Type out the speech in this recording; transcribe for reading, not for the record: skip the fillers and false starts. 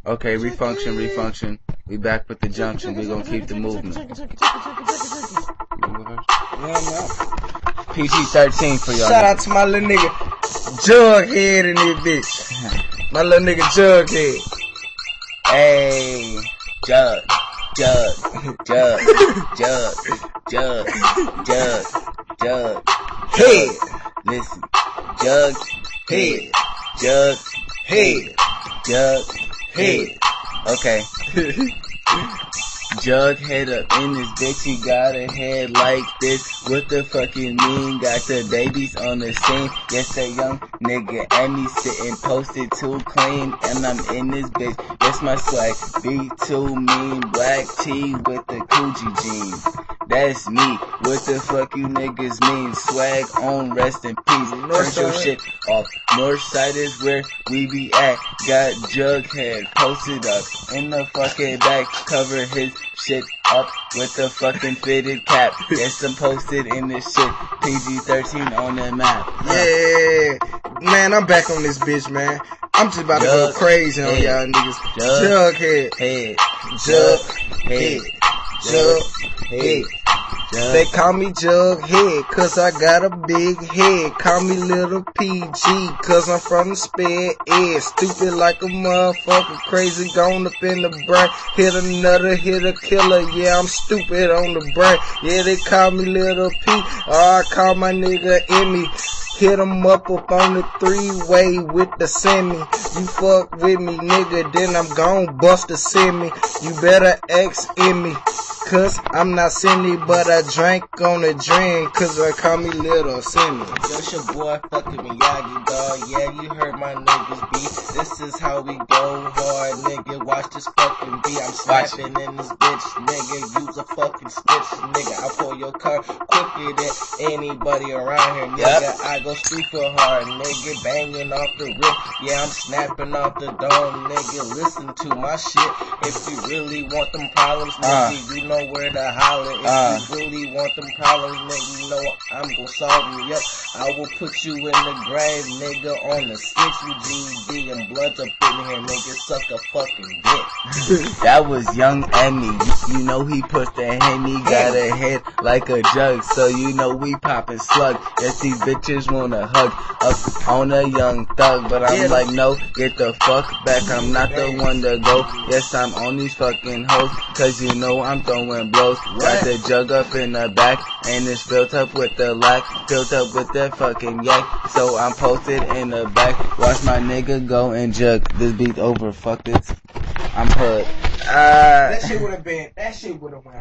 Okay, refunction. We back with the junction. We gonna keep the movement. PG-13 for y'all. Shout out to my little nigga Jughead in this bitch. My little nigga Jughead. Hey, Jug. Head. Listen. Jug. Head. Jug. Head. Jug. Head. Okay. Jughead up in this bitch, you got a head like this. What the fuck you mean? Got the babies on the scene. Yes, a young nigga and me sitting posted too clean. And I'm in this bitch. Yes, my swag be too mean. Black tee with the Coogi jeans. That's me. What the fuck you niggas mean? Swag on, rest in peace. Turn your shit off. North side is where we be at. Got Jughead posted up in the fucking back. Cover his shit up with the fucking fitted cap. Yes, I'm posted in this shit. PG-13 on the map. Yeah, man, I'm back on this bitch, man. I'm just about to go crazy on y'all niggas. Jughead. Jughead. Jughead. They call me Jughead, cause I got a big head. Call me Little PG, cause I'm from the sped edge. Stupid like a motherfucker, crazy gone up in the brain. Hit another, hit a killer, yeah, I'm stupid on the brain. Yeah, they call me Little P, I call my nigga Emmy. Hit him up on the three-way with the semi. You fuck with me, nigga, then I'm gon' bust the semi. You better ask Emmy, cause I'm not Cindy, but I drank on a drink, cause I call me Little Semi. That's your boy fucking Miyagi, dog. Yeah, you heard my niggas beat. This is how we go hard, nigga. Watch this fucking beat. I'm slapping in this bitch, nigga. Use a fucking stitch, nigga. I'll pull your car quicker than anybody around here, nigga. I go super hard, nigga. Banging off the rip. Yeah, I'm snapping off the dome, nigga. Listen to my shit. If you really want them problems, nigga, you know where to holler. If you really want them problems, nigga, you know I'm gon' solve them. Yep, I will put you in the grave, nigga, on the 6 with GD and bloods up in here, nigga. Suck a fucking dick. That was young Emmy. You know he pushed the Henny, got a head like a jug, so you know we poppin' slug. Yes, these bitches wanna hug up on a young thug, but I'm like, no, get the fuck back. I'm not the one to go. Yes, I'm on these fucking hoes, cause you know I'm throwing blows. Got the jug up in the back, and it's filled up with the lack, filled up with that fucking yak. So I'm posted in the back. Watch my nigga go and jug. This beat over. Fuck this. I'm put. That shit would've went